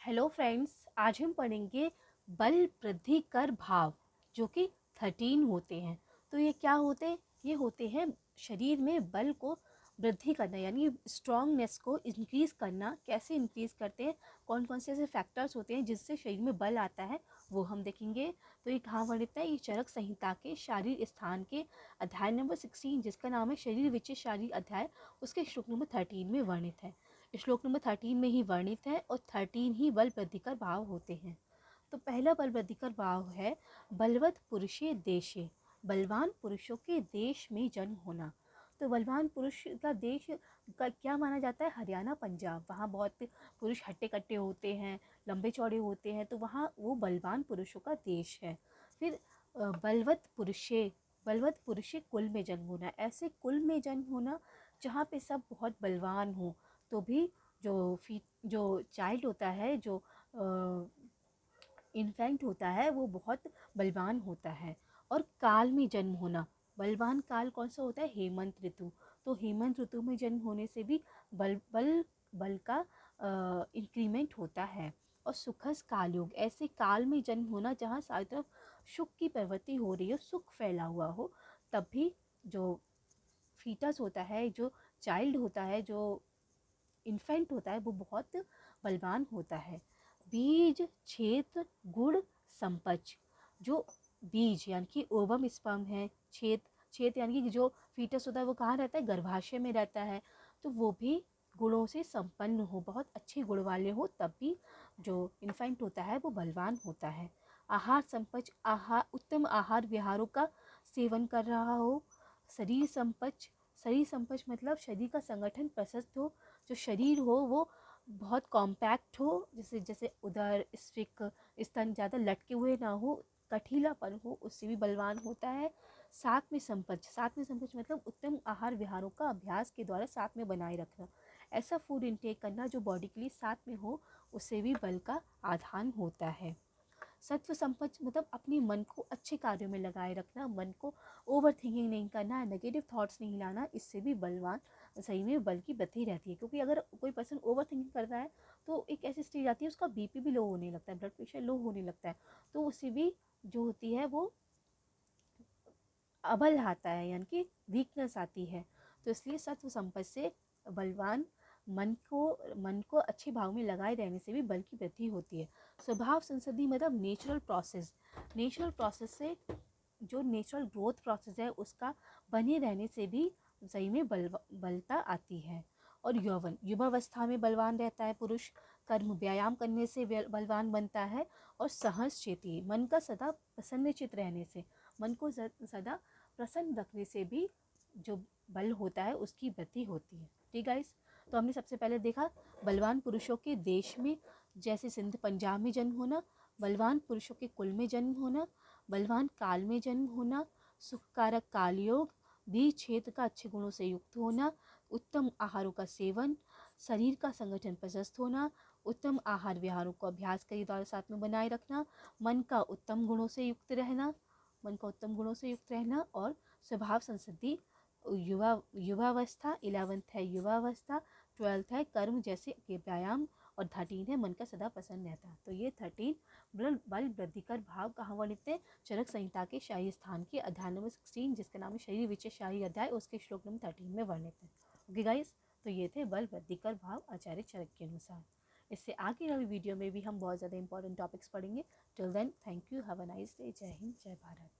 Hello friends, आज हम पढ़ेंगे बल वृद्धि कर भाव जो कि 13 होते हैं। तो ये क्या होते हैं? ये होते हैं शरीर में बल को वृद्धि करना, यानी स्ट्रॉन्गनेस को इंक्रीज़ करना। कैसे इंक्रीज़ करते हैं, कौन कौन से ऐसे फैक्टर्स होते हैं जिससे शरीर में बल आता है, वो हम देखेंगे। तो ये कहाँ वर्णित है? ये चरक संहिता के शारीर स्थान के अध्याय नंबर 16, जिसका नाम है शरीर विचय शारीर अध्याय, उसके श्लोक नंबर 13 में वर्णित है। श्लोक नंबर 13 में ही वर्णित है और 13 ही बल वृद्धिकर भाव होते हैं। तो पहला बल वृद्धिकर भाव है बलवत पुरुषे देशे, बलवान पुरुषों के देश में जन्म होना। तो बलवान पुरुष का देश का क्या माना जाता है? हरियाणा, पंजाब। वहाँ बहुत पुरुष हट्टे कट्टे होते हैं, लंबे चौड़े होते हैं, तो वहाँ वो बलवान पुरुषों का देश है। फिर बलवत पुरुषे कुल में जन्म होना, ऐसे कुल में जन्म होना जहाँ पे सब बहुत बलवान हो, तो भी जो चाइल्ड होता है, जो इन्फेंट होता है, वो बहुत बलवान होता है। और काल में जन्म होना, बलवान काल कौन सा होता है? हेमंत ऋतु। तो हेमंत ऋतु में जन्म होने से भी बल का इंक्रीमेंट होता है। और सुखस कालयोग, ऐसे काल में जन्म होना जहाँ सारी तरफ सुख की प्रवृत्ति हो रही हो, सुख फैला हुआ हो, तब भी जो फीटस होता है, जो चाइल्ड होता है, जो इन्फेंट होता है, वो बहुत बलवान होता है। बीज छेद गुण संपच, जो बीज यानी कि ओवम स्पर्म है, छेद छेद यानी कि जो फीटस होता है वो कहाँ रहता है? गर्भाशय में रहता है। तो वो भी गुणों से संपन्न हो, बहुत अच्छे गुण वाले हो, तब भी जो इन्फेंट होता है वो बलवान होता है। आहार संपच, उत्तम आहार विहारों का सेवन कर रहा हो। शरीर संपच, शरीर संपच मतलब शरीर का संगठन प्रशस्त हो, जो शरीर हो वो बहुत कॉम्पैक्ट हो, जैसे जैसे उदर स्फिक स्तन ज़्यादा लटके हुए ना हो, कठीलापन हो, उससे भी बलवान होता है। साथ में संपच मतलब उत्तम आहार विहारों का अभ्यास के द्वारा साथ में बनाए रखना, ऐसा फूड इंटेक करना जो बॉडी के लिए साथ में हो, उससे भी बल का आधान होता है। सत्व संपत्त मतलब अपने मन को अच्छे कार्यों में लगाए रखना, मन को ओवर थिंकिंग नहीं करना, नेगेटिव थॉट्स नहीं लाना, इससे भी बलवान सही में बल की वृद्धि रहती है। क्योंकि अगर कोई पर्सन ओवर थिंकिंग करता है तो एक ऐसी स्टेज आती है, उसका बीपी भी लो होने लगता है, ब्लड प्रेशर लो होने लगता है, तो उससे भी जो होती है वो अबल आता है, यानी कि वीकनेस आती है। तो इसलिए सत्व संपत्ति से बलवान मन को अच्छे भाव में लगाए रहने से भी बल की वृद्धि होती है। स्वभाव संसिद्धि मतलब नेचुरल प्रोसेस से, जो नेचुरल ग्रोथ प्रोसेस है उसका बने रहने से भी सही में बलता आती है। और यौवन, युवावस्था में बलवान रहता है पुरुष, कर्म व्यायाम करने से बलवान बनता है। और सहस चेती, मन का सदा प्रसन्नचित रहने से, मन को सदा प्रसन्न रखने से भी जो बल होता है उसकी वृद्धि होती है। ठीक गाइस, तो हमने सबसे पहले देखा बलवान पुरुषों के देश में, जैसे सिंध पंजाब में जन्म होना, बलवान पुरुषों के कुल में जन्म होना, बलवान काल में जन्म होना, सुखकारक कालयोग, बीज क्षेत्र का अच्छे गुणों से युक्त होना, उत्तम आहारों का सेवन, शरीर का संगठन प्रशस्त होना, उत्तम आहार विहारों को अभ्यास के द्वारा साथ में बनाए रखना, मन का उत्तम गुणों से युक्त रहना, और स्वभाव संसिद्धि, युवावस्था 11th है, युवावस्था 12th है, कर्म जैसे व्यायाम, और 13 है मन का सदा प्रसन्न रहता। तो ये 13 बल वृद्धिकर भाव कहाँ वर्णित है? चरक संहिता के शाही स्थान के अध्याय नंबर 16, जिसका नाम है शरीर विचय शाही अध्याय, उसके श्लोक नंबर 13 में वर्णित है। ओके गाइस, तो ये थे बल वृद्धिकर भाव आचार्य चरक के अनुसार। इससे आगे वाली वीडियो में भी हम बहुत ज़्यादा इंपॉर्टेंट टॉपिक्स पढ़ेंगे। Till then, thank you, have a nice day, Jai Hind, जय भारत।